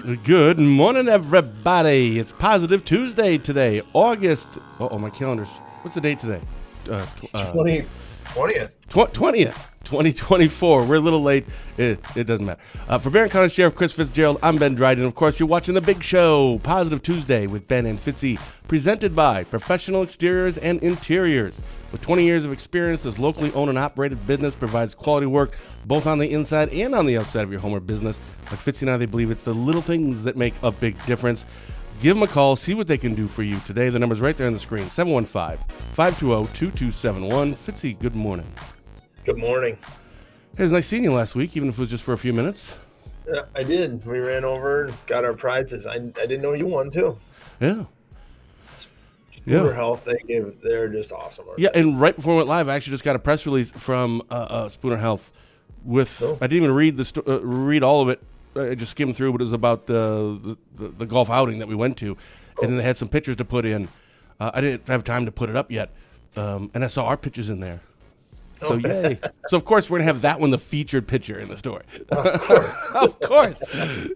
Good morning, everybody. It's Positive Tuesday today, August. My calendar's. What's the date today? 20th. 20th, 2024. We're a little late. It doesn't matter. For Barron County Sheriff Chris Fitzgerald, I'm Ben Dryden. Of course, you're watching the big show, Positive Tuesday with Ben and Fitzy, presented by Professional Exteriors and Interiors. With 20 years of experience, this locally owned and operated business provides quality work both on the inside and on the outside of your home or business. Like Fitzy and I, they believe it's the little things that make a big difference. Give them a call, see what they can do for you today. The number's right there on the screen, 715-520-2271. Fitzy, good morning. Good morning. Hey, it was nice seeing you last week, even if it was just for a few minutes. Yeah, I did. We ran over and got our prizes. I didn't know you won, too. Yeah. Spooner Health, they're just awesome. Yeah, and right before we went live, I actually just got a press release from Spooner Health. I didn't even read all of it. I just skimmed through, but it was about the golf outing that we went to, and then they had some pictures to put in. I didn't have time to put it up yet, and I saw our pictures in there. So yay! So of course we're gonna have that one, the featured picture in the story. Of course. Of course.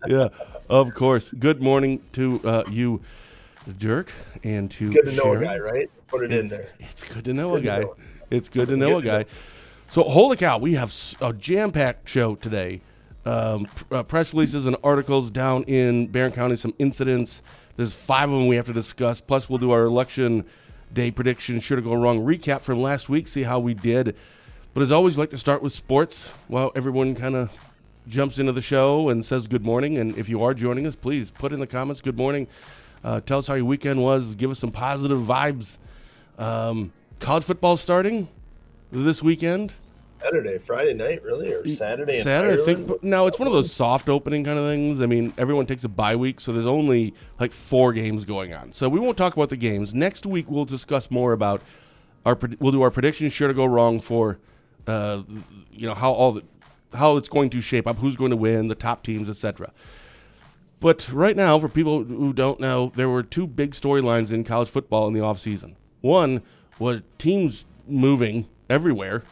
Yeah, of course. Good morning to you, Dirk, and to good to know Sharon. a guy, right? Put it in there. It's good to know a guy. It's good to know a guy. So holy cow, we have a jam-packed show today. Press releases and articles down in Barron County, some incidents. There's 5 of them we have to discuss. Plus, we'll do our election day prediction, should it go wrong, recap from last week, see how we did. But as always, we like to start with sports while everyone kind of jumps into the show and says good morning. And if you are joining us, please put in the comments, good morning. Tell us how your weekend was. Give us some positive vibes. College football starting this weekend. Friday night, really, or Saturday? Saturday, I think. No, it's one of those soft opening kind of things. I mean, everyone takes a bye week, so there's only like 4 games going on. So we won't talk about the games. Next week, we'll discuss more about we'll do our predictions, sure to go wrong for, how it's going to shape up, who's going to win, the top teams, etc. But right now, for people who don't know, there were 2 big storylines in college football in the offseason. One was teams moving everywhere.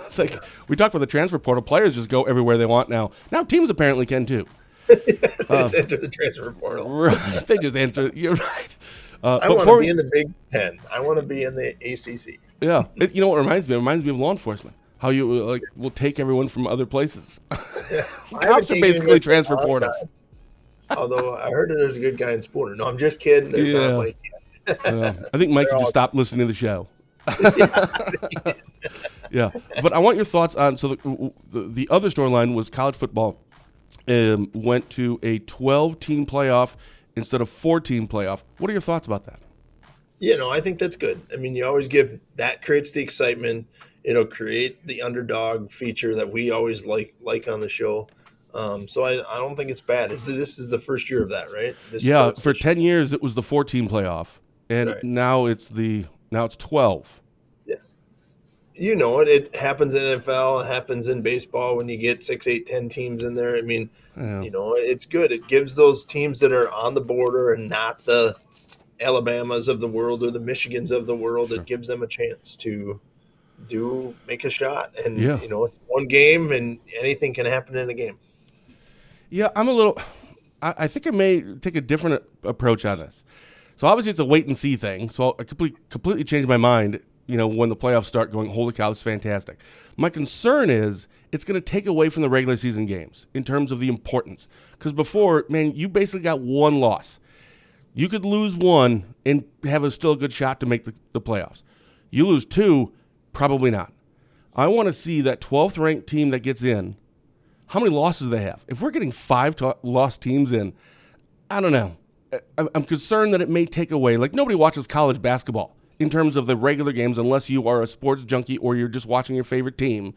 It's like we talked about the transfer portal. Players just go everywhere they want now. Now teams apparently can too. They just enter the transfer portal. Right. They just enter. You're right. I want to be in the Big Ten. I want to be in the ACC. Yeah. You know what it reminds me? It reminds me of law enforcement. How you will take everyone from other places. Yeah. Cops are basically transfer portals. Although I heard there's a good guy in Spooner. No, I'm just kidding. They're not like I think Mike should just stop listening to the show. Yeah, but I want your thoughts on. So the other storyline was college football went to a 12-team playoff instead of 4-team playoff. What are your thoughts about that? I think that's good. I mean, you always that creates the excitement. It'll create the underdog feature that we always like on the show. So I don't think it's bad. This is the first year of that, right? For 10 years it was the 4-team playoff, and now it's 12. It happens in NFL, it happens in baseball when you get 6, 8, 10 teams in there. I mean, it's good. It gives those teams that are on the border and not the Alabamas of the world or the Michigans of the world, It gives them a chance to make a shot. And, it's one game and anything can happen in a game. Yeah, I think I may take a different approach on this. So obviously it's a wait and see thing. So I completely changed my mind. When the playoffs start going, holy cow, it's fantastic. My concern is it's going to take away from the regular season games in terms of the importance. Because before, man, you basically got one loss. You could lose one and have still a good shot to make the playoffs. You lose 2, probably not. I want to see that 12th ranked team that gets in, how many losses they have. If we're getting 5 lost teams in, I don't know. I'm concerned that it may take away. Like, nobody watches college basketball in terms of the regular games, unless you are a sports junkie or you're just watching your favorite team.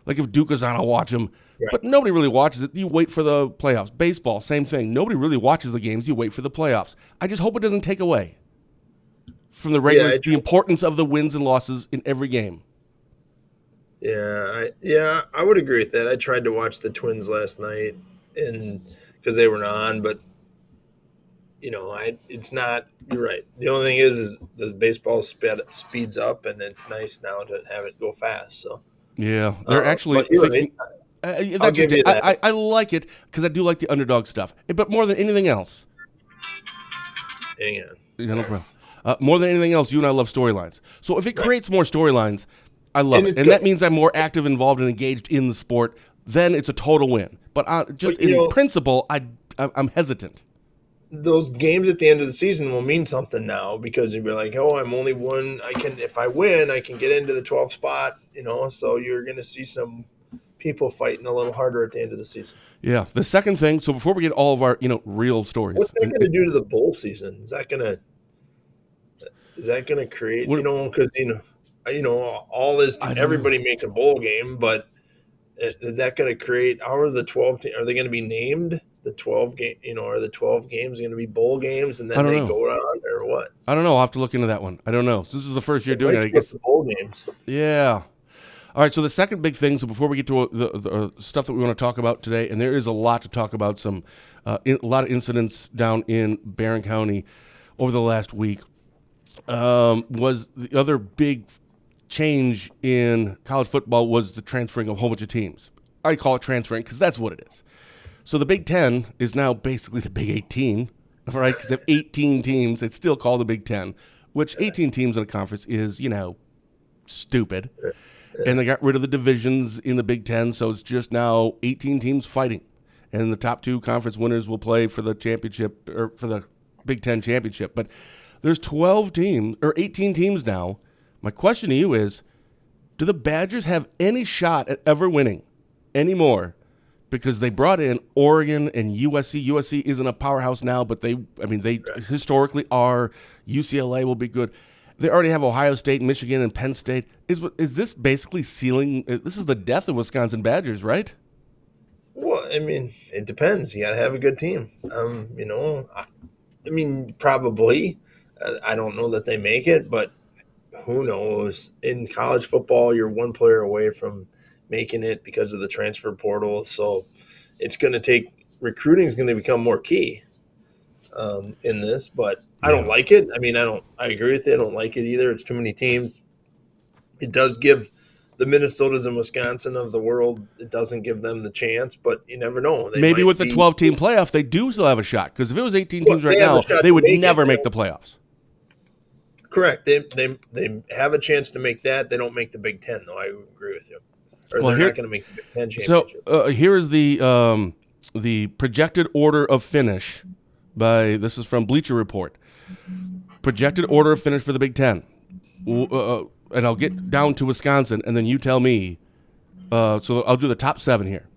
Like if Duke is on, I'll watch them. Right. But nobody really watches it. You wait for the playoffs. Baseball, same thing. Nobody really watches the games. You wait for the playoffs. I just hope it doesn't take away from the regular, the importance of the wins and losses in every game. I would agree with that. I tried to watch the Twins last night because they were on, but it's not. You're right. The only thing is the baseball speeds up, and it's nice now to have it go fast. So yeah, they're actually thinking. I'll give you that. I like it because I do like the underdog stuff. But more than anything else, hang on. Yeah, no problem. More than anything else, you and I love storylines. So if it creates more storylines, I love it. And that means I'm more active, involved, and engaged in the sport. Then it's a total win. But in principle, I'm hesitant. Those games at the end of the season will mean something now because you'll be like, oh, I'm only one. If I win, I can get into the 12th spot, so you're going to see some people fighting a little harder at the end of the season. Yeah. The second thing, so before we get all of our, real stories. What's that going to do to the bowl season? Is that going to create, because, all this, everybody makes a bowl game, but is that going to create, how are the 12, are they going to be named? The 12 game, are the 12 games going to be bowl games and then they go on or what? I don't know. I'll have to look into that one. I don't know. So this is the first year doing it. I guess the bowl games. Yeah. All right. So the second big thing. So before we get to the stuff that we want to talk about today, and there is a lot to talk about. A lot of incidents down in Barron County over the last week. Was the other big change in college football was the transferring of a whole bunch of teams. I call it transferring because that's what it is. So the Big Ten is now basically the Big 18, right? Because they have 18 teams. It's still called the Big Ten, which 18 teams in a conference is, stupid. And they got rid of the divisions in the Big Ten, so it's just now 18 teams fighting. And the top two conference winners will play for the championship or for the Big Ten championship. But there's 12 teams or 18 teams now. My question to you is, do the Badgers have any shot at ever winning anymore? Because they brought in Oregon and USC. USC isn't a powerhouse now, but they historically are. UCLA will be good. They already have Ohio State, Michigan, and Penn State. Is this basically sealing? This is the death of Wisconsin Badgers, right? Well, it depends. You got to have a good team. Probably. I don't know that they make it, but who knows? In college football, you're one player away from making it because of the transfer portal. So it's going to take – recruiting is going to become more key in this. But I don't like it. I agree with you. I don't like it either. It's too many teams. It does give the Minnesotas and Wisconsin of the world, it doesn't give them the chance, but you never know. Maybe with the 12-team playoff, they do still have a shot. Because if it was 18 teams right now, they would never make the playoffs. Correct. They have a chance to make that. They don't make the Big Ten, though. I agree with you. Or they're not going to make the Big Ten championship. So here is the projected order of finish this is from Bleacher Report. Projected order of finish for the Big Ten. And I'll get down to Wisconsin, and then you tell me. So I'll do the top 7 here.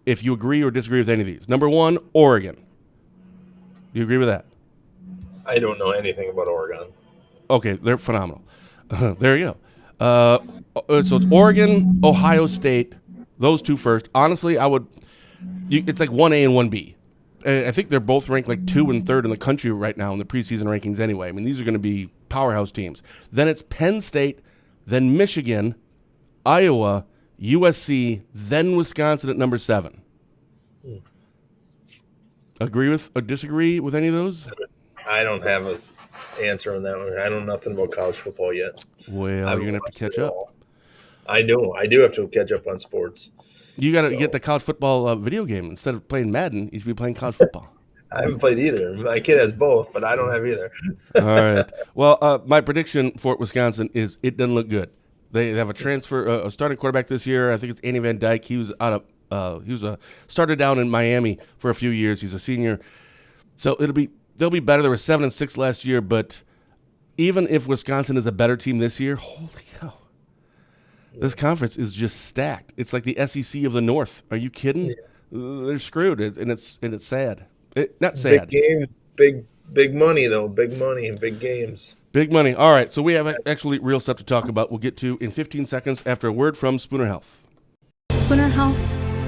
If you agree or disagree with any of these. Number 1, Oregon. Do you agree with that? I don't know anything about Oregon. Okay, they're phenomenal. There you go. So it's Oregon, Ohio State, those two first. Honestly, it's like 1A and 1B. I think they're both ranked like 2 and 3rd in the country right now in the preseason rankings anyway. These are going to be powerhouse teams. Then it's Penn State, then Michigan, Iowa, USC, then Wisconsin at number 7. Agree with or disagree with any of those? I don't have an answer on that one. I know nothing about college football yet. Well, you're going to have to catch up. I know. I do have to catch up on sports. You got to get the college football video game. Instead of playing Madden, you should be playing college football. I haven't played either. My kid has both, but I don't have either. All right. Well, my prediction for Wisconsin is it doesn't look good. They have a transfer, a starting quarterback this year. I think it's Andy Van Dyke. He was started down in Miami for a few years. He's a senior, so they'll be better. They were 7-6 last year, but even if Wisconsin is a better team this year, holy cow, this conference is just stacked. It's like the SEC of the North. Are you kidding? Yeah. They're screwed, and it's sad. Not sad. Big games, big money though. Big money and big games. Big money. All right, so we have actually real stuff to talk about. We'll get to in 15 seconds after a word from Spooner Health. Spooner Health,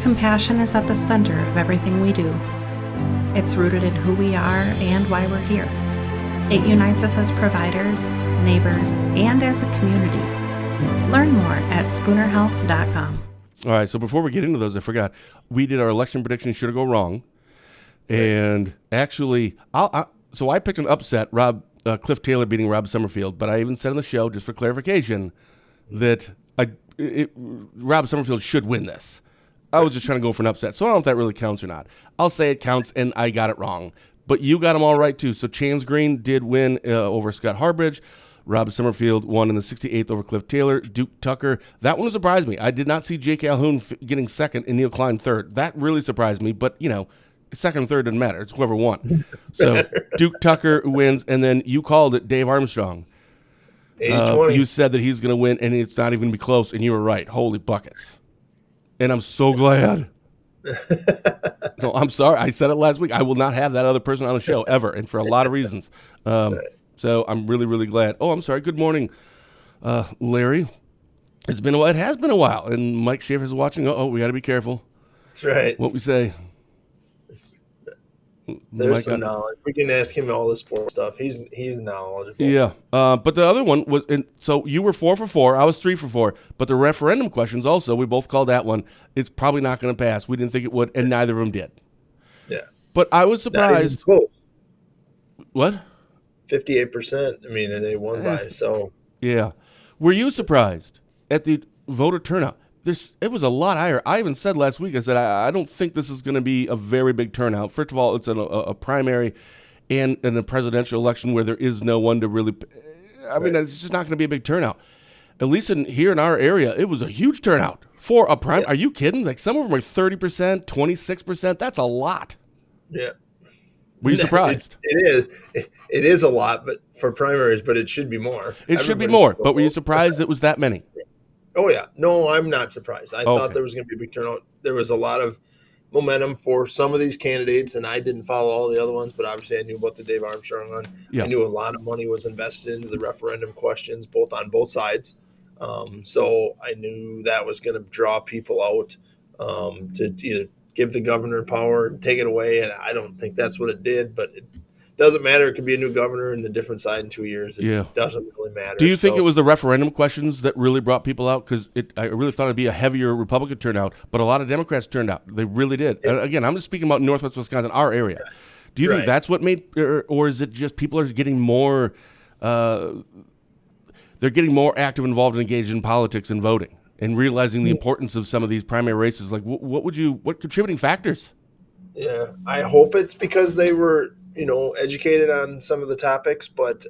compassion is at the center of everything we do. It's rooted in who we are and why we're here. It unites us as providers, neighbors, and as a community. Learn more at spoonerhealth.com. All right, so before we get into those, I forgot. We did our election prediction, should it go wrong. And actually, I picked an upset, Cliff Taylor beating Rob Summerfield, but I even said on the show, just for clarification, that Rob Summerfield should win this. I was just trying to go for an upset. So I don't know if that really counts or not. I'll say it counts, and I got it wrong. But you got them all right, too. So Chance Green did win over Scott Harbridge. Rob Summerfield won in the 68th over Cliff Taylor. Duke Tucker, that one surprised me. I did not see Jake Calhoun getting second and Neil Klein third. That really surprised me. But, second and third doesn't matter. It's whoever won. So Duke Tucker wins, and then you called it Dave Armstrong. 80-20. You said that he's going to win, and it's not even going to be close, and you were right. Holy buckets. And I'm so glad. No, I'm sorry. I said it last week. I will not have that other person on the show ever, and for a lot of reasons. So I'm really, really glad. Oh, I'm sorry. Good morning, Larry. It's been a while. It has been a while, and Mike Schaefer's watching. We got to be careful. That's right. What we say. There's some knowledge. We can ask him all the sports stuff. He's knowledgeable. Yeah. But the other one was, so you were 4 for 4. I was 3 for 4. But the referendum questions also, we both called that one. It's probably not going to pass. We didn't think it would, and neither of them did. Yeah. But I was surprised. Not even close. What? 58%. I mean, and they won by so. Yeah. Were you surprised at the voter turnout? It was a lot higher. I even said last week, I said, I don't think this is going to be a very big turnout. First of all, it's a primary and in a presidential election where there is no one to really – I mean, it's just not going to be a big turnout. At least here in our area, it was a huge turnout for a prime. Yeah. Are you kidding? Like some of them are 30%, 26%. That's a lot. Yeah. Were you surprised? It is a lot, but for primaries, but it should be more. It should be more, but were you surprised it was that many? Oh, yeah. No, I'm not surprised. I thought there was going to be a big turnout. There was a lot of momentum for some of these candidates, and I didn't follow all the other ones, but obviously I knew about the Dave Armstrong one. Yeah. I knew a lot of money was invested into the referendum questions, on both sides. So I knew that was going to draw people out to either give the governor power and take it away, and I don't think that's what it did, but it doesn't matter. It could be a new governor and a different side in 2 years. It doesn't really matter. Do you think it was the referendum questions that really brought people out? Because I really thought it'd be a heavier Republican turnout, but a lot of Democrats turned out. They really did. Yeah. Again, I'm just speaking about Northwest Wisconsin, our area. Do you think that's what made, or is it just people are getting more, they're getting more active, involved, and engaged in politics and voting and realizing the importance of some of these primary races? Like, what contributing factors? Yeah, I hope it's because they were, educated on some of the topics, but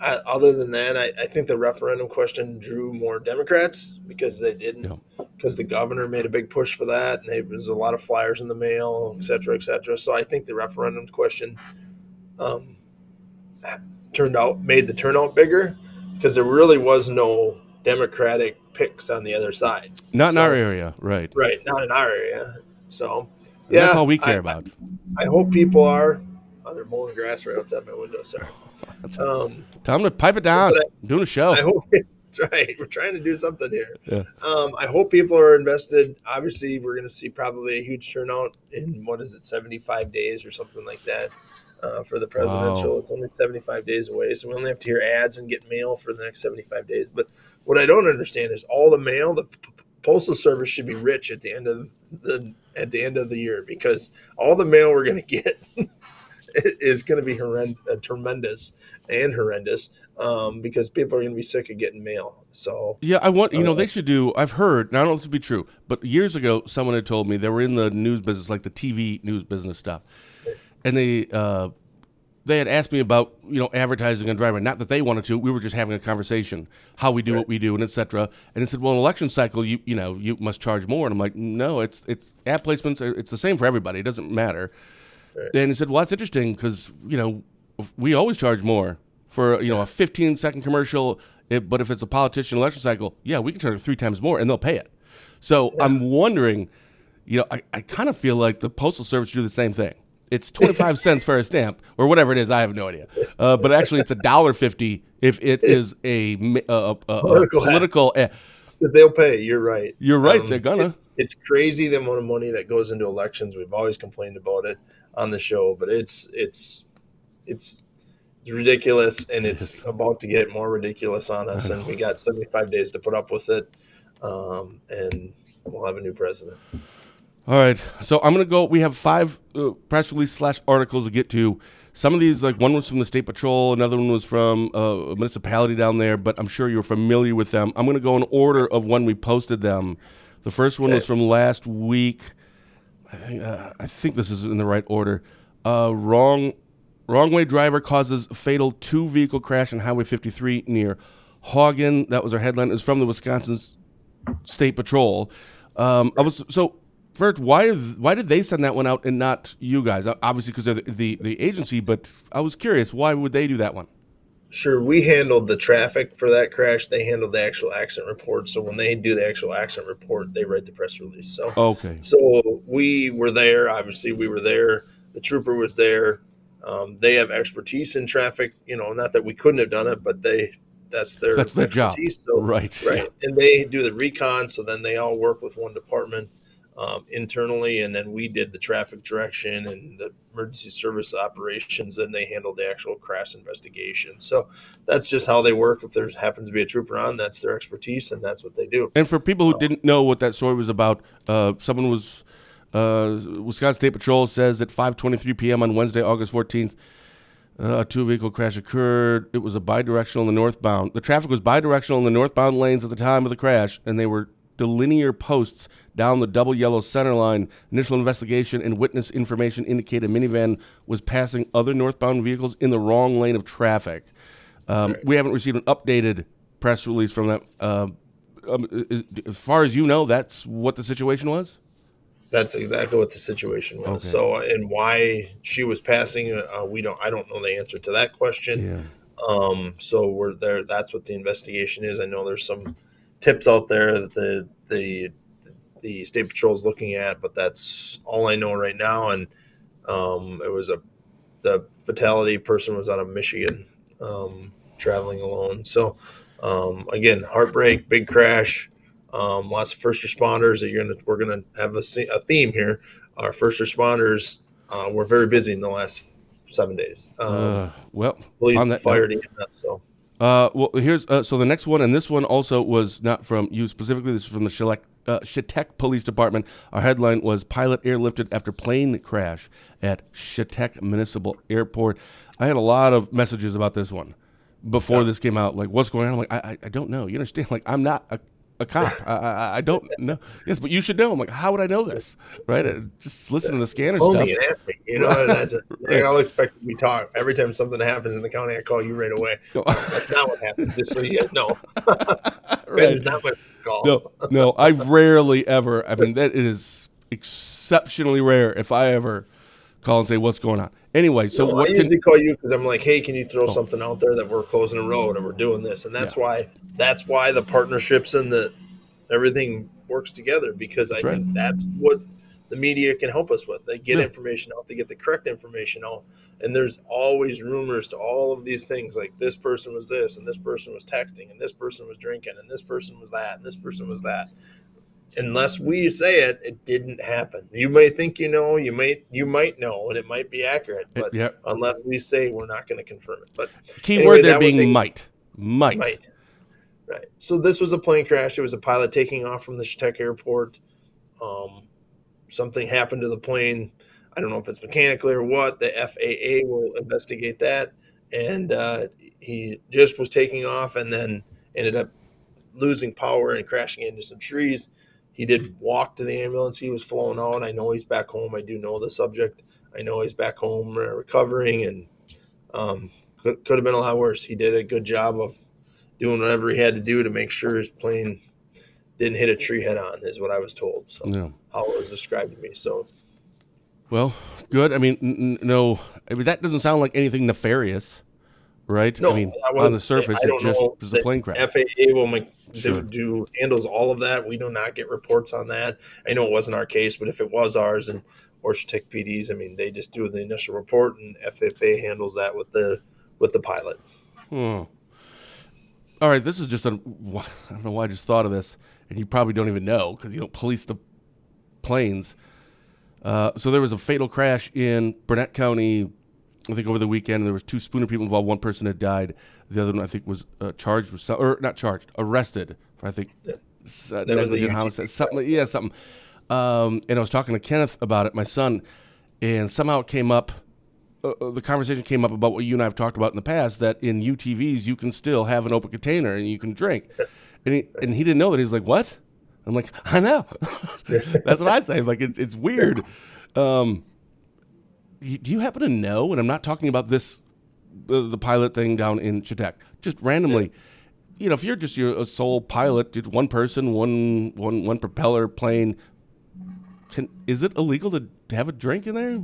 other than that, I think the referendum question drew more Democrats because they didn't, because the governor made a big push for that, and there was a lot of flyers in the mail, et cetera, et cetera. So I think the referendum question made the turnout bigger because there really was no Democratic picks on the other side. Not in our area, right? Right, not in our area. So. Yeah, that's all we care about. I hope people are. Oh, they're mowing grass right outside my window. Sorry. Tell them to pipe it down. I'm doing a show. I hope that's right. We're trying to do something here. Yeah. I hope people are invested. Obviously, we're going to see probably a huge turnout in 75 days or something like that for the presidential. Wow. It's only 75 days away, so we only have to hear ads and get mail for the next 75 days. But what I don't understand is all the mail. The Postal Service should be rich at the end of the year because all the mail we're going to get is going to be tremendous and horrendous because people are going to be sick of getting mail. So yeah, I want they should do. I've heard, and I don't know if this would be true, but years ago someone had told me they were in the news business, like the TV news business stuff, and they had asked me about, advertising on Dryden. Not that they wanted to. We were just having a conversation, how we do what we do, and et cetera. And they said, well, in election cycle, you must charge more. And I'm like, no, it's ad placements. It's the same for everybody. It doesn't matter. Right. And he said, well, that's interesting because, we always charge more for, a 15-second commercial. But if it's a politician election cycle, we can charge 3 times more and they'll pay it. So I'm wondering, I kind of feel like the Postal Service should do the same thing. It's 25 cents for a stamp or whatever it is. I have no idea. But actually, it's $1.50 if it is a political. They'll pay. You're right. You're right. They're gonna. It's crazy the amount of money that goes into elections. We've always complained about it on the show, but it's ridiculous, and it's about to get more ridiculous on us. And we got 75 days to put up with it, and we'll have a new president. All right, so I'm going to go. We have 5 press release / articles to get to. Some of these, like one was from the State Patrol, another one was from a municipality down there, but I'm sure you're familiar with them. I'm going to go in order of when we posted them. The first one was from last week. I think this is in the right order. Wrong way driver causes fatal 2-vehicle crash on Highway 53 near Hagen. That was our headline. It was from the Wisconsin State Patrol. First, why did they send that one out and not you guys? Obviously, because they're the agency. But I was curious, why would they do that one? Sure, we handled the traffic for that crash. They handled the actual accident report. So when they do the actual accident report, they write the press release. So okay. So we were there. Obviously, we were there. The trooper was there. They have expertise in traffic. Not that we couldn't have done it, but that's their job. So, right. Yeah. And they do the recon. So then they all work with one department internally, and then we did the traffic direction and the emergency service operations, and they handled the actual crash investigation. So that's just how they work. If there happens to be a trooper on, that's their expertise, and that's what they do. And for people who didn't know what that story was about, someone was Wisconsin State Patrol says at 5:23 p.m. on Wednesday, August 14th, a 2-vehicle crash occurred. It was a bidirectional in the northbound. The traffic was bidirectional in the northbound lanes at the time of the crash, and they were delinear posts down the double yellow center line. Initial investigation and witness information indicate a minivan was passing other northbound vehicles in the wrong lane of traffic. We haven't received an updated press release from that. As far as you know, that's what the situation was? That's exactly what the situation was. Okay. So, and why she was passing, I don't know the answer to that question. Yeah. So we're there. That's what the investigation is. I know there's some tips out there that the State Patrol is looking at, but that's all I know right now. And it was the fatality person was out of Michigan, traveling alone. So again, heartbreak, big crash. Lots of first responders. We're gonna have a theme here. Our first responders were very busy in the last 7 days. Police, on that fire, note, EMS. So. Here's so the next one, and this one also was not from you specifically. This is from the Chetek Police Department. Our headline was "Pilot Airlifted After Plane Crash at Chetek Municipal Airport." I had a lot of messages about this one before this came out. Like, what's going on? I'm like, I don't know. You understand? Like, I'm not a cop. I don't know. Yes, but you should know. I'm like, how would I know this? Right? Just listen to the scanner Call stuff. me and ask me. That's it. They all expect me to talk. Every time something happens in the county, I call you right away. That's not what happened, just so you guys know. That is not my call. No, I rarely ever. I mean, that it is exceptionally rare if I ever call and say, what's going on? Anyway, so I usually call you because I'm like, hey, can you throw something out there that we're closing a road and we're doing this? And that's why the partnerships and everything works together, because I think that's what the media can help us with. They get information out, they get the correct information out, and there's always rumors to all of these things, like this person was this, and this person was texting, and this person was drinking, and this person was that, and this person was that. Unless we say it, it didn't happen. You may think you know, you might know, and it might be accurate, but unless we say, we're not going to confirm it. But key word there being might. Right. So this was a plane crash. It was a pilot taking off from the Chetek airport. Something happened to the plane. I don't know if it's mechanically or what. The FAA will investigate that. And he just was taking off and then ended up losing power and crashing into some trees. He did walk to the ambulance. He was flown out. I know he's back home. I do know the subject. I know he's back home recovering, and could have been a lot worse. He did a good job of doing whatever he had to do to make sure his plane didn't hit a tree head on, is what I was told. So how it was described to me. So, well, good. I mean, no, I mean, that doesn't sound like anything nefarious, right? No, I mean, on the surface, it was a plane crash. FAA will handles all of that. We do not get reports on that. I know it wasn't our case, but if it was ours and or Chetek PD's, I mean, they just do the initial report, and FAA handles that with the pilot. All right, this is just I don't know why I just thought of this, and you probably don't even know because you don't police the planes. So there was a fatal crash in Burnett County, I think over the weekend. There was 2 Spooner people involved. One person had died. The other one, I think, was arrested for, I think, negligent homicide. Something. And I was talking to Kenneth about it, my son, and somehow it came up. The conversation came up about what you and I have talked about in the past, that in UTVs you can still have an open container and you can drink. And he didn't know that. He's like, what? I'm like, I know. That's what I say. Like, it's weird. Do you happen to know, and I'm not talking about this, the pilot thing down in Chetek, just randomly, if you're just a sole pilot, just one person, one propeller plane, is it illegal to have a drink in there?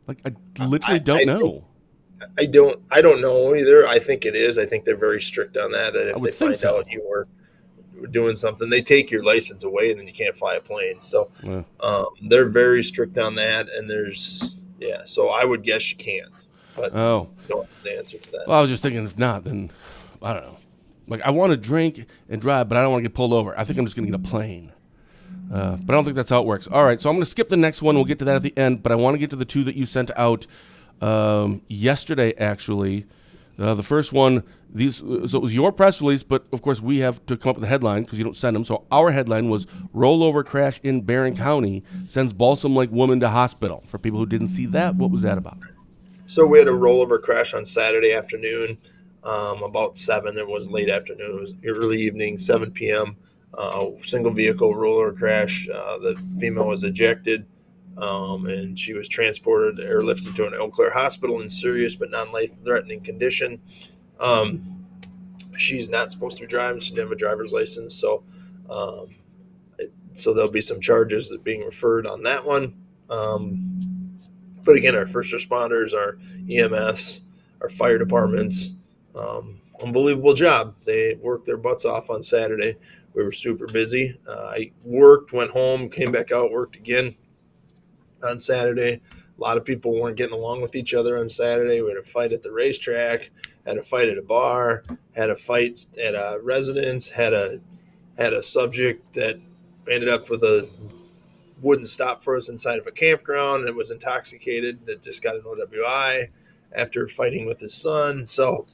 Like, I literally don't know. I don't know either. I think it is. I think they're very strict on that. That I if would they think find so. out you were doing something, they take your license away, and then you can't fly a plane. So Yeah. they're very strict on that. And so I would guess you can't, but Oh, don't have the answer to that. well, I was just thinking if not, then I don't know. Like, I want to drink and drive, but I don't want to get pulled over. I think I'm just going to get a plane. But I don't think that's how it works. All right, so I'm going to skip the next one. We'll get to that at the end, but I want to get to the two that you sent out yesterday, actually. The first one, so it was your press release, but of course we have to come up with a headline because you don't send them. So our headline was Rollover Crash in Barron County Sends Balsam Lake Woman to Hospital. For people who didn't see that, what was that about? So we had a rollover crash on Saturday afternoon, about 7. It was late afternoon. It was early evening, 7 p.m. Single vehicle rollover crash. The female was ejected, and she was transported, airlifted to an Eau Claire hospital in serious but non-life-threatening condition. She's not supposed to be driving. She didn't have a driver's license, so there'll be some charges that being referred on that one. But again, our first responders, our EMS, our fire departments, unbelievable job. They worked their butts off on Saturday. We were super busy. I worked, went home, came back out, worked again on Saturday. A lot of people weren't getting along with each other on Saturday. We had a fight at the racetrack, had a fight at a bar, had a fight at a residence, had a subject that ended up with a wouldn't stop for us inside of a campground and was intoxicated that just got an OWI after fighting with his son. So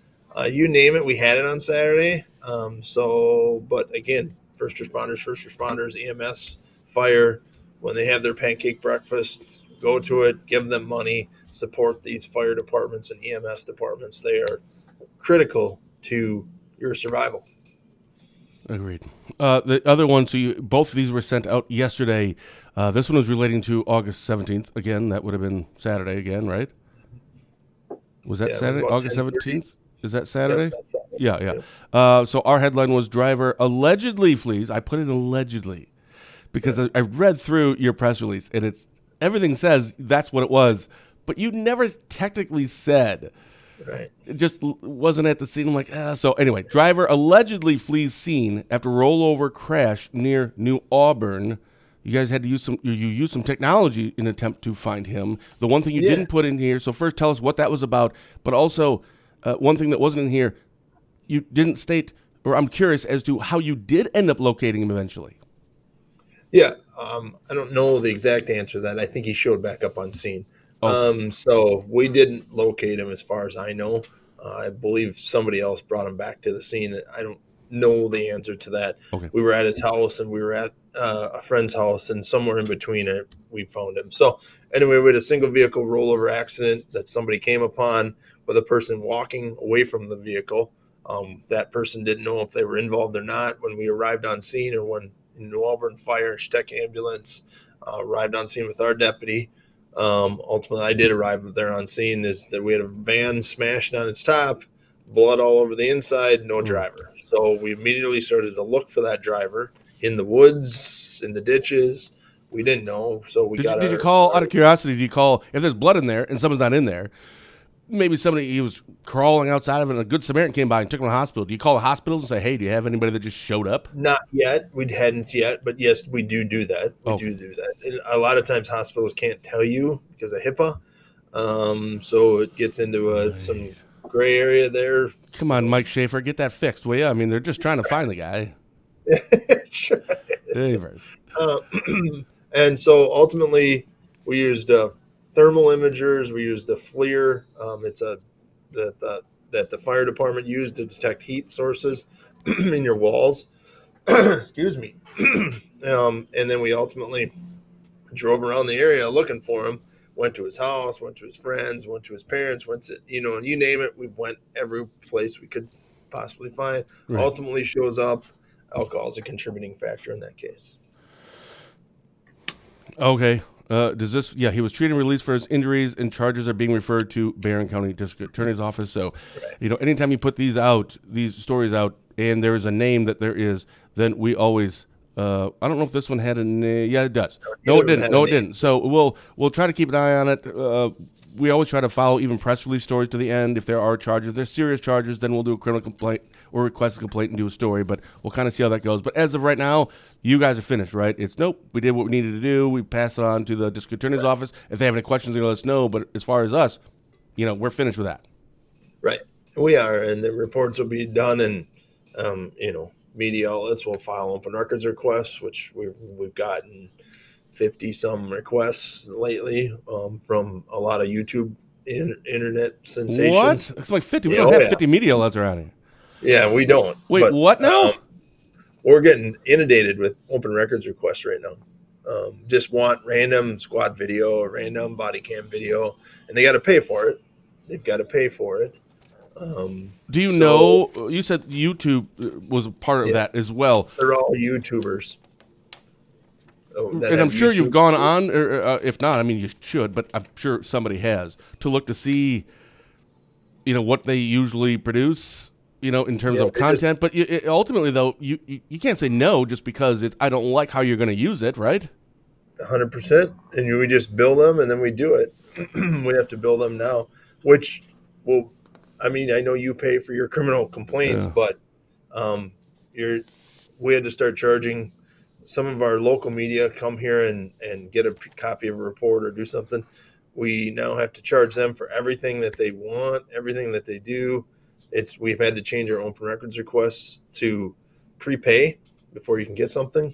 you name it, we had it on Saturday. But again, first responders, EMS, fire, when they have their pancake breakfast, go to it, give them money, support these fire departments and EMS departments. They are critical to your survival. Agreed. The other one, so both of these were sent out yesterday. This one was relating to August 17th. Again, that would have been Saturday again, right? Was that Saturday? August 17th? Is that Saturday? Yep, that's Saturday. Yeah. Yep. So our headline was driver allegedly flees. I put it allegedly because I read through your press release, and everything says that's what it was, but you never technically said. Right. It just wasn't at the scene. I'm like, So anyway, driver allegedly flees scene after rollover crash near New Auburn. You guys had to use you used some technology in an attempt to find him. The one thing you didn't put in here, so first tell us what that was about, but also one thing that wasn't in here, you didn't state, or I'm curious as to how you did end up locating him eventually. Yeah. I don't know the exact answer to that. I think he showed back up on scene. So we didn't locate him as far as I know. I believe somebody else brought him back to the scene. I don't know the answer to that. Okay. We were at his house and we were at a friend's house, and somewhere in between it, we found him. So anyway, we had a single vehicle rollover accident that somebody came upon with a person walking away from the vehicle. That person didn't know if they were involved or not when we arrived on scene, or when New Auburn Fire Chetek ambulance arrived on scene with our deputy. Ultimately, I did arrive there on scene. Is that we had a van smashed on its top, blood all over the inside, no driver. So we immediately started to look for that driver in the woods, in the ditches. We didn't know, so we Did you call, out of curiosity, did you call, if there's blood in there and someone's not in there, maybe he was crawling outside of it and a good Samaritan came by and took him to the hospital. Do you call the hospital and say, hey, do you have anybody that just showed up? Not yet. We hadn't yet, but yes, we do that. We do that. And a lot of times hospitals can't tell you because of HIPAA. So it gets into some gray area there. Come on, Mike Schaefer, get that fixed, will you? I mean, they're just trying to find the guy. Sure. Anyways. And so ultimately we used thermal imagers. We used the FLIR. It's that the fire department used to detect heat sources in your walls. Excuse me. And then we ultimately drove around the area looking for him. Went to his house, went to his friends, went to his parents, and you name it. We went every place we could possibly find. Right. Ultimately shows up. Alcohol is a contributing factor in that case. Okay. Does this? Yeah, he was treated and released for his injuries, and charges are being referred to Barron County District Attorney's Office. So, anytime you put these stories out, and there is a name that there is, then we always. I don't know if this one had a name. Yeah, it does. No, it didn't. No, it didn't. So we'll try to keep an eye on it. We always try to follow even press release stories to the end. If there are charges, if there's serious charges, then we'll do a criminal complaint or request a complaint and do a story. But we'll kind of see how that goes. But as of right now, you guys are finished, right? It's nope. We did what we needed to do. We passed it on to the district attorney's office. If they have any questions, they'll let us know. But as far as us, we're finished with that. Right. We are, and the reports will be done, and media outlets will file open records requests, which we've gotten 50 some requests lately from a lot of YouTube internet sensations. What? It's like 50. We don't have 50 media outlets around here. Yeah, we don't. Wait, but, what now? We're getting inundated with open records requests right now. Just want random squad video or random body cam video, and they got to pay for it. They've got to pay for it. Do you know? You said YouTube was a part of that as well. They're all YouTubers. And I'm sure you've gone on, or if not, I mean, you should, but I'm sure somebody has, to look to see, what they usually produce, in terms of content. But ultimately, though, you can't say no just because I don't like how you're going to use it, right? 100%. And we just build them and then we do it. We have to build them now, which will, I know you pay for your criminal complaints, but we had to start charging some of our local media come here and get a copy of a report or do something. We now have to charge them for everything that they want, everything that they do. We've had to change our open records requests to prepay before you can get something.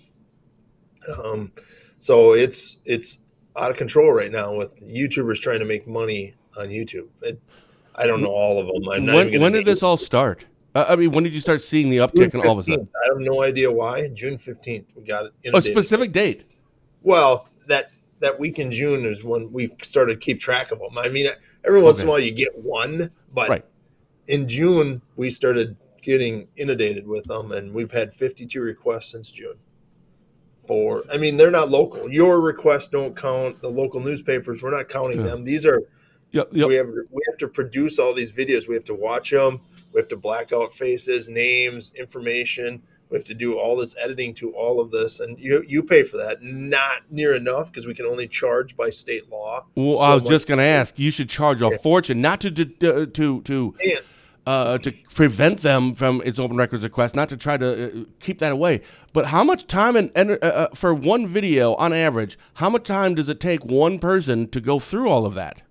So it's out of control right now with YouTubers trying to make money on YouTube. I don't know all of them. When did this all start? When did you start seeing the uptick and all of a sudden? I have no idea why. June 15th, we got it. A specific date? Well, that week in June is when we started to keep track of them. Every once in a while you get one, but in June we started getting inundated with them, and we've had 52 requests since June. They're not local. Your requests don't count. The local newspapers, we're not counting them. These are we have to produce all these videos. We have to watch them. We have to black out faces, names, information. We have to do all this editing to all of this, and you pay for that. Not near enough because we can only charge by state law. Well, I was just going to ask. You should charge a fortune, not to prevent them from its open records request, not to try to keep that away. But how much time and for one video on average? How much time does it take one person to go through all of that?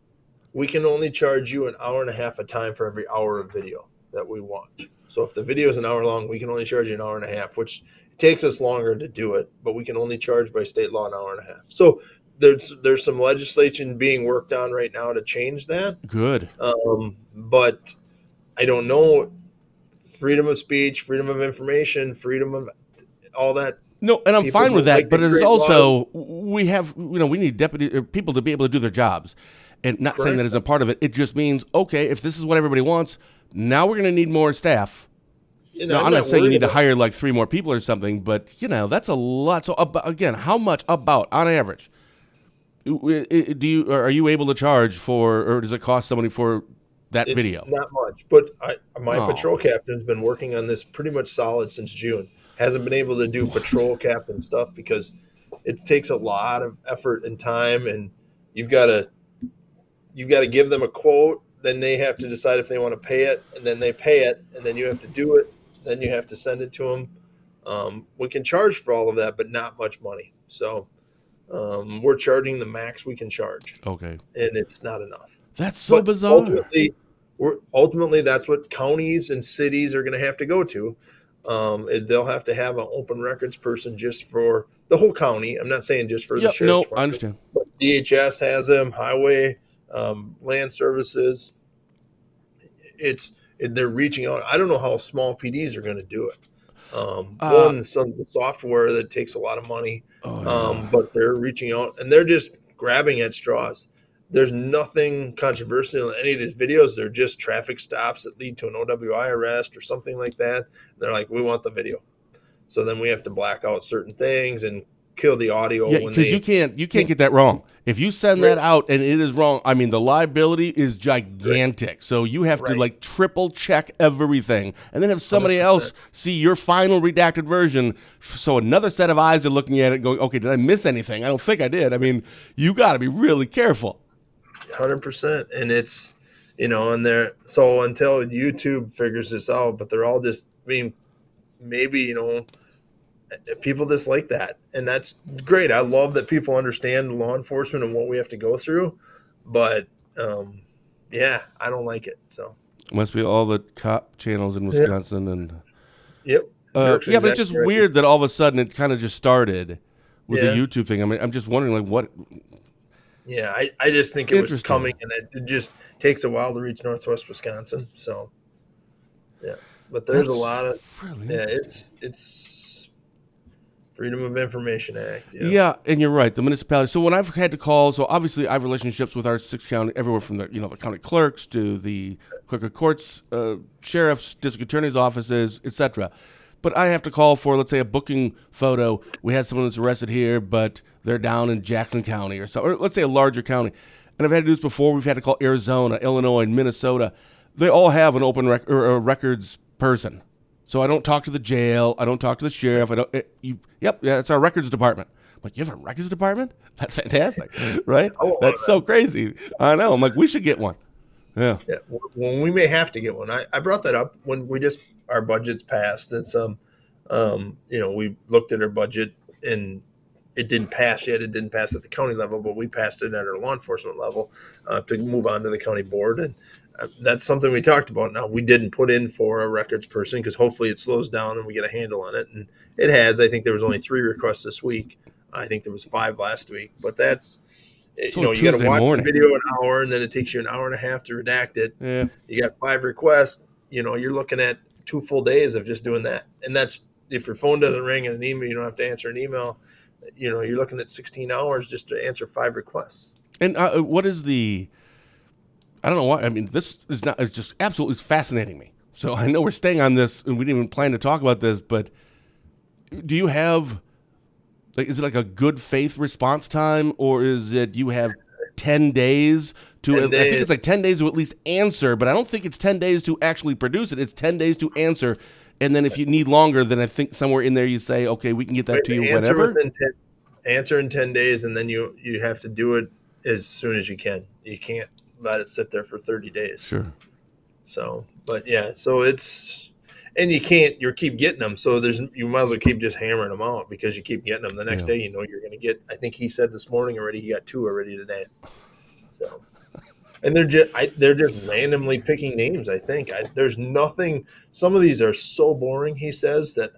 We can only charge you an hour and a half of time for every hour of video that we watch. So if the video is an hour long, we can only charge you an hour and a half, which takes us longer to do it, but we can only charge by state law an hour and a half. So there's some legislation being worked on right now to change that. Good. But I don't know, freedom of speech, freedom of information, freedom of all that. No, and I'm fine with that, but it's also, we need people to be able to do their jobs. And not saying that as a part of it. It just means, okay, if this is what everybody wants, now we're going to need more staff. Now, I'm not saying you need to hire like 3 more people or something, but, that's a lot. So, again, how much on average, are you able to charge for, or does it cost somebody for that video? Not much, but my patrol captain's been working on this pretty much solid since June. Hasn't been able to do patrol captain stuff because it takes a lot of effort and time, and you've got to give them a quote, then they have to decide if they want to pay it, and then they pay it, and then you have to do it, then you have to send it to them. We can charge for all of that, but not much money. So we're charging the max we can charge. Okay. And it's not enough. That's so bizarre. Ultimately, that's what counties and cities are going to have to go to, is they'll have to have an open records person just for the whole county. I'm not saying just for the sheriff's department. I understand. But DHS has them, highway, land services. They're reaching out. I don't know how small PDs are going to do it. The software that takes a lot of money, but they're reaching out and they're just grabbing at straws. There's nothing controversial in any of these videos. They're just traffic stops that lead to an OWI arrest or something like that. They're like, we want the video. So then we have to black out certain things and kill the audio. Yeah, because you can't get that wrong. If you send that out and it is wrong, I mean, the liability is gigantic. Right. So you have to like triple check everything, and then have somebody 100%. Else see your final redacted version. So another set of eyes are looking at it, going, "Okay, did I miss anything? I don't think I did." I mean, you got to be really careful. 100%, and it's and they're so until YouTube figures this out, but they're all just. I mean, maybe people just like that, and that's great. I love that people understand law enforcement and what we have to go through, but yeah, I don't like it. So it must be all the cop channels in Wisconsin and yeah, but it's just weird that all of a sudden it kind of just started with the YouTube thing. I mean, I'm just wondering like what. Yeah, I just think it was coming, and it just takes a while to reach Northwest Wisconsin. So yeah, but there's a lot of it's Freedom of Information Act. Yeah, and you're right. The municipality. So when I've had to call, so obviously I have relationships with our 6 county, everywhere from the the county clerks to the clerk of courts, sheriffs, district attorney's offices, etc. But I have to call for, let's say, a booking photo. We had someone that's arrested here, but they're down in Jackson County or so, or let's say a larger county. And I've had to do this before. We've had to call Arizona, Illinois, and Minnesota. They all have an open or a records person. So I don't talk to the jail. I don't talk to the sheriff. It's our records department. I'm like, you have a records department? That's fantastic, right? That's so crazy. I know. I'm like, we should get one. Yeah. Well, we may have to get one. I brought that up when our budget's passed. It's we looked at our budget and it didn't pass yet. It didn't pass at the county level, but we passed it at our law enforcement level to move on to the county board. And that's something we talked about. Now, we didn't put in for a records person because hopefully it slows down and we get a handle on it. And it has. I think there was only 3 requests this week. I think there was 5 last week. But that's, you got to watch the video an hour, and then it takes you an hour and a half to redact it. Yeah. You got 5 requests. You're looking at 2 full days of just doing that. And that's if your phone doesn't ring and an email, you don't have to answer an email. You're looking at 16 hours just to answer 5 requests. And what is I don't know why. I mean, this is not. It's just absolutely fascinating me. So I know we're staying on this, and we didn't even plan to talk about this. But do you have, is it like a good faith response time, or is it you have 10 days to? 10 days. I think it's like 10 days to at least answer, but I don't think it's 10 days to actually produce it. It's 10 days to answer, and then if you need longer, then I think somewhere in there you say, okay, we can get that to you whenever. Answer in 10 days, and then you have to do it as soon as you can. You can't let it sit there for 30 days. Sure. So, but yeah, so it's, and you keep getting them. So you might as well keep just hammering them out because you keep getting them. The next day, you're going to get, I think he said this morning already, he got 2 already today. So, and they're just randomly picking names. I think there's nothing, some of these are so boring. He says that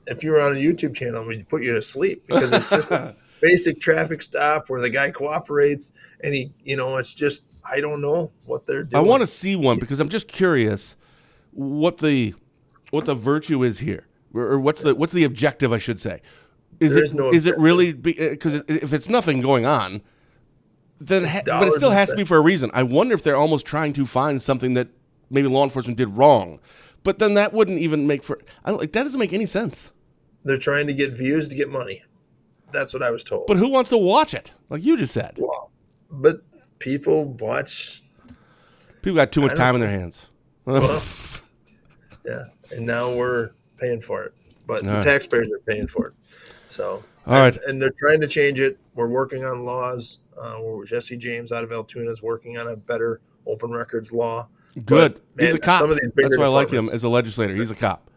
if you were on a YouTube channel, we'd put you to sleep because it's just a basic traffic stop where the guy cooperates and he, it's just, I don't know what they're doing. I want to see one because I'm just curious what the virtue is here, or what's the objective, I should say. Is it really because if it's nothing going on, then but it still has to be for a reason. I wonder if they're almost trying to find something that maybe law enforcement did wrong, but then that wouldn't even make for. That doesn't make any sense. They're trying to get views to get money. That's what I was told. But who wants to watch it? Like you just said. Well, but people watch. People got too much time in their hands. Well, yeah, and now we're paying for it. But the taxpayers are paying for it. So, all right. And they're trying to change it. We're working on laws. Jesse James out of Altoona is working on a better open records law. Good. He's a cop. That's why I like him as a legislator. He's a cop.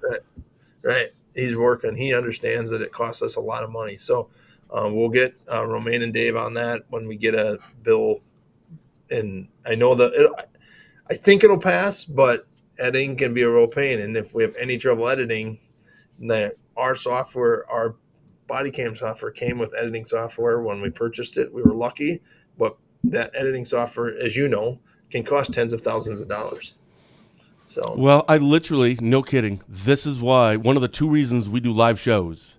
Right. He's working. He understands that it costs us a lot of money. So we'll get Romaine and Dave on that when we get a bill. And I know I think it'll pass, but editing can be a real pain. And if we have any trouble editing, our software, our body cam software came with editing software when we purchased it. We were lucky, but that editing software, as you know, can cost tens of thousands of dollars. So, well, I literally, no kidding, this is why, one of the 2 reasons we do live shows,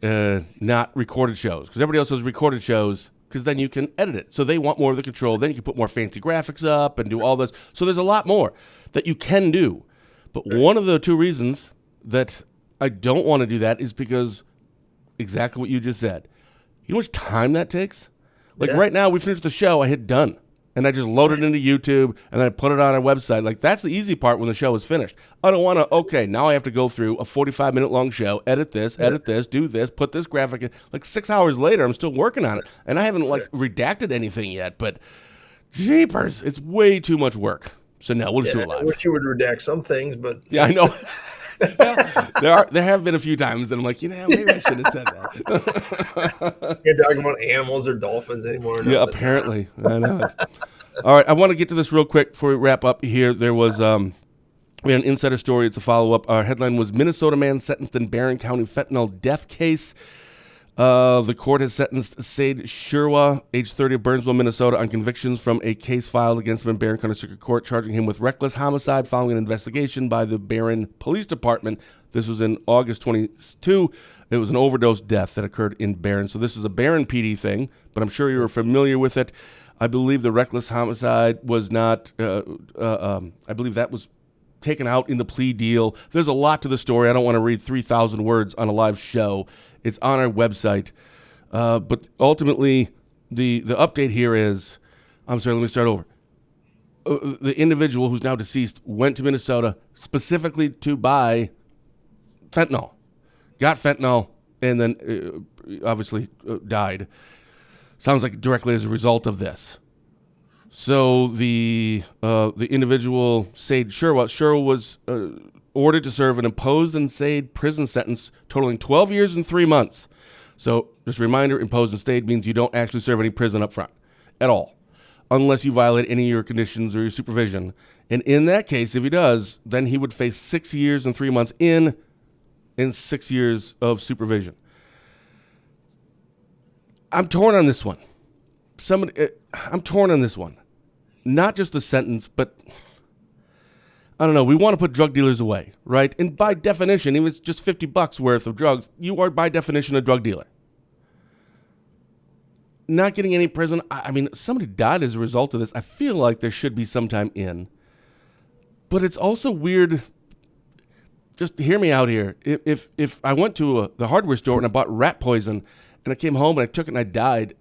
not recorded shows, because everybody else does recorded shows, because then you can edit it. So they want more of the control. Then you can put more fancy graphics up and do all this. So there's a lot more that you can do. But one of the 2 reasons that I don't want to do that is because exactly what you just said. You know how much time that takes? Like right now, we finished the show, I hit done. And I just load it into YouTube, and then I put it on our website. Like, that's the easy part when the show is finished. I don't want to, okay, now I have to go through a 45-minute long show, edit this, do this, put this graphic in. Like, 6 hours later, I'm still working on it. And I haven't, like, redacted anything yet, but jeepers, it's way too much work. So, no, we'll just do it live. I wish you would redact some things, but... Yeah, I know. There have been a few times that I'm like, maybe I should have said that. Can't talk about animals or dolphins anymore. Yeah, apparently. I know. All right, I want to get to this real quick before we wrap up here. There was we had an insider story. It's a follow-up. Our headline was Minnesota man sentenced in Barron County fentanyl death case. The court has sentenced Sade Sherwa, age 30 of Burnsville, Minnesota, on convictions from a case filed against him in Barron County Circuit Court, charging him with reckless homicide following an investigation by the Barron Police Department. This was in August 22. It was an overdose death that occurred in Barron. So this is a Barron PD thing, but I'm sure you're familiar with it. I believe the reckless homicide was not, I believe that was taken out in the plea deal. There's a lot to the story. I don't want to read 3,000 words on a live show. It's on our website. But ultimately, the update here is, I'm sorry, let me start over. The individual who's now deceased went to Minnesota specifically to buy fentanyl, got fentanyl, and then obviously died. Sounds like directly as a result of this. So the individual, Sade Sherwa was ordered to serve an imposed and stayed prison sentence totaling 12 years and 3 months. So just a reminder, imposed and stayed means you don't actually serve any prison up front at all, unless you violate any of your conditions or your supervision. And in that case, if he does, then he would face 6 years and 3 months in 6 years of supervision. I'm torn on this one. I'm torn on this one. Not just the sentence, but I don't know. We want to put drug dealers away, right? And by definition, even if it's just $50 worth of drugs, you are by definition a drug dealer. Not getting any prison. I mean, somebody died as a result of this. I feel like there should be some time in. But it's also weird. Just hear me out here. If I went to the hardware store and I bought rat poison and I came home and I took it and I died,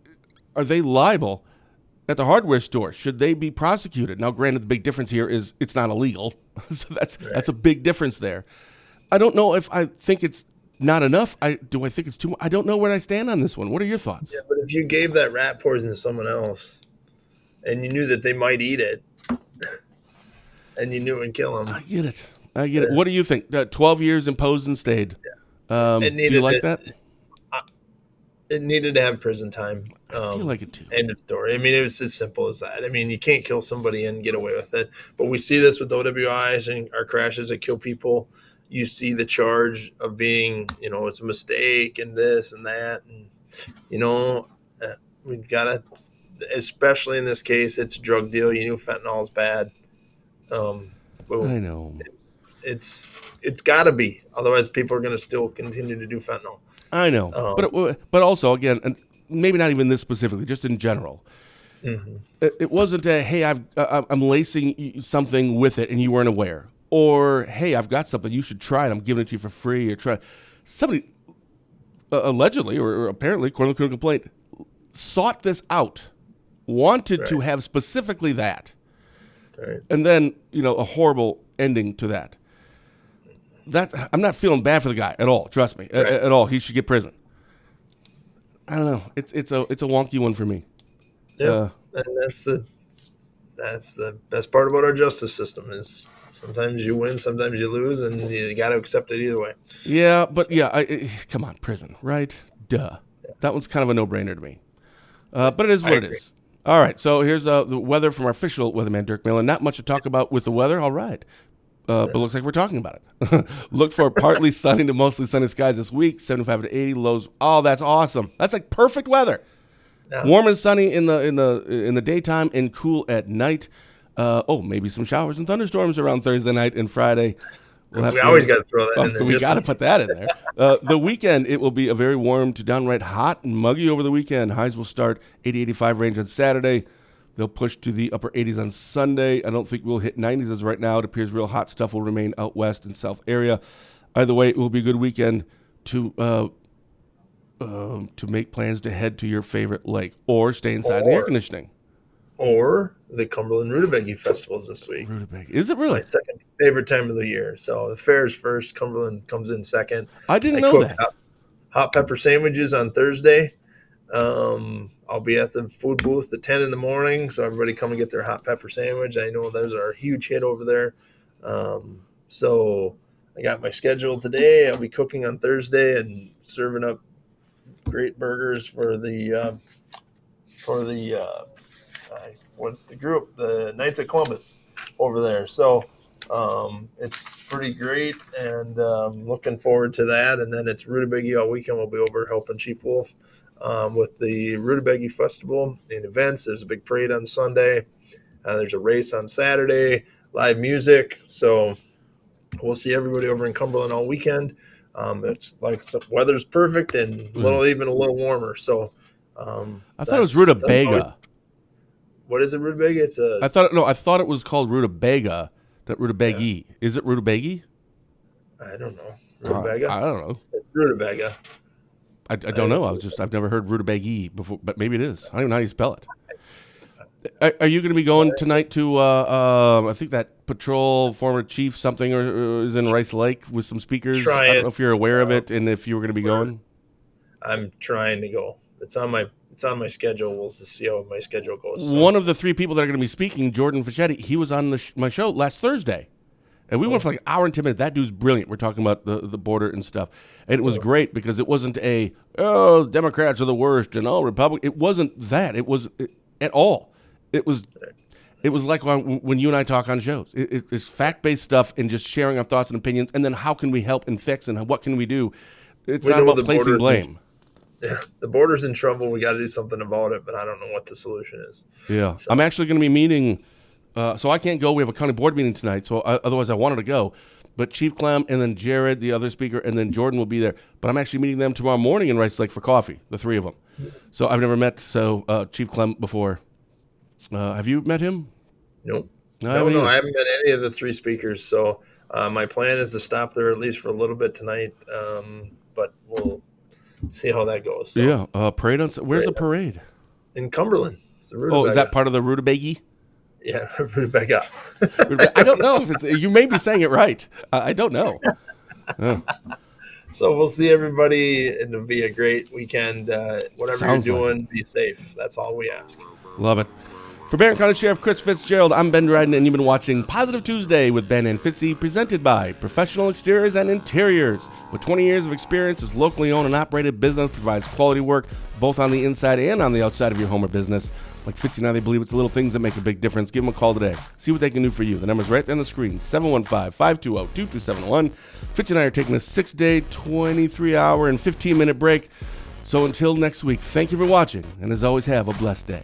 are they liable at the hardware store? Should they be prosecuted? Now, granted, the big difference here is it's not illegal. So that's a big difference there. I don't know if I think it's not enough. Do I think it's too much? I don't know where I stand on this one. What are your thoughts? Yeah, but if you gave that rat poison to someone else and you knew that they might eat it and you knew it would kill them. I get it. What do you think? 12 years imposed and stayed. Yeah. Do you like that? It needed to have prison time. I feel like it too. End of story. I mean, it was as simple as that. I mean, you can't kill somebody and get away with it. But we see this with OWIs and our crashes that kill people. You see the charge of being, it's a mistake and this and that. And, we've got to, especially in this case, it's a drug deal. You knew fentanyl is bad. Boom. I know. It's got to be. Otherwise, people are going to still continue to do fentanyl. I know, but also again, and maybe not even this specifically, just in general. Mm-hmm. It wasn't a hey, I'm lacing something with it and you weren't aware, or hey, I've got something you should try it. I'm giving it to you for free, or try. Somebody allegedly or apparently, according to the criminal complaint, sought this out, wanted to have specifically that, and then a horrible ending to that. I'm not feeling bad for the guy at all. Trust me, at all. He should get prison. I don't know. It's a wonky one for me. Yeah, and that's the best part about our justice system is sometimes you win, sometimes you lose, and you got to accept it either way. Yeah, but come on, prison, right? Duh. Yeah. That one's kind of a no-brainer to me. But it is what it is. All right, so here's the weather from our official weatherman, Dirk Millen. Not much to talk about with the weather. All right. But looks like we're talking about it. Look for partly sunny to mostly sunny skies this week, 75 to 80 lows. Oh, that's awesome. That's like perfect weather. Yeah. Warm and sunny in the daytime and cool at night. Maybe some showers and thunderstorms around Thursday night and Friday. We always got to throw that in there. We got to put that in there. The weekend, it will be a very warm to downright hot and muggy over the weekend. Highs will start 80-85 range on Saturday. They'll push to the upper 80s on Sunday. I don't think we'll hit 90s as right now. It appears real hot stuff will remain out west and south area. Either way, it will be a good weekend to to make plans to head to your favorite lake or stay inside the air conditioning. Or the Cumberland Rutabaga Festival is this week. Rutabaga. Is it really? My second favorite time of the year. So the fair is first. Cumberland comes in second. I didn't know that. Hot pepper sandwiches on Thursday. I'll be at the food booth at 10 in the morning. So everybody come and get their hot pepper sandwich. I know those are a huge hit over there. So I got my schedule today. I'll be cooking on Thursday and serving up great burgers for the what's the group? The Knights of Columbus over there. So it's pretty great, and looking forward to that. And then it's Rutabaga all weekend. We'll be over helping Chief Wolf with the Rutabaga Festival and events. There's a big parade on Sunday. There's a race on Saturday, live music. So we'll see everybody over in Cumberland all weekend. It's like weather's perfect and even a little warmer. So I thought it was Rutabaga. What is it, Rutabaga? I thought it was called Rutabaga, not Rutabaga. Yeah. Is it Rutabaga? I don't know. Rutabaga? I don't know. It's Rutabaga. I don't know. I've never heard Rutabaga before, but maybe it is. I don't even know how you spell it. Are you going to be going tonight to? I think that patrol former chief something or is in Rice Lake with some speakers. I don't know if you're aware of it and if you were going to be going. I'm trying to go. It's on my schedule. We'll see how my schedule goes. So. One of the three people that are going to be speaking, Jordan Fichetti, he was on my show last Thursday. And we went for like an hour and 10 minutes. That dude's brilliant. We're talking about the border and stuff. And it was great because it wasn't Democrats are the worst and Republicans. It wasn't that. It was at all. It was like when you and I talk on shows. It's fact-based stuff and just sharing our thoughts and opinions. And then how can we help and fix and what can we do? It's not about placing blame. Yeah, the border's in trouble. We got to do something about it, but I don't know what the solution is. Yeah, so. I'm actually going to be meeting. So I can't go. We have a county board meeting tonight. So otherwise, I wanted to go. But Chief Clem and then Jared, the other speaker, and then Jordan will be there. But I'm actually meeting them tomorrow morning in Rice Lake for coffee. The three of them. So I've never met Chief Clem before. Have you met him? Nope. No, I haven't met any of the three speakers. So my plan is to stop there at least for a little bit tonight. But we'll see how that goes. So. Yeah, parade on. Where's the parade? In Cumberland. Is that part of the Rutabaga? Yeah, Rutabaga. I don't know if you may be saying it right. I don't know. So we'll see everybody. It'll be a great weekend. Whatever you're doing, be safe. That's all we ask. Love it. For Barron County Sheriff Chris Fitzgerald, I'm Ben Dryden, and you've been watching Positive Tuesday with Ben and Fitzy, presented by Professional Exteriors and Interiors. With 20 years of experience, this locally owned and operated business provides quality work both on the inside and on the outside of your home or business. Like Fitzy and I, they believe it's the little things that make a big difference. Give them a call today. See what they can do for you. The number's right there on the screen, 715-520-2271. Fitzy and I are taking a 6-day, 23-hour, and 15-minute break. So until next week, thank you for watching, and as always, have a blessed day.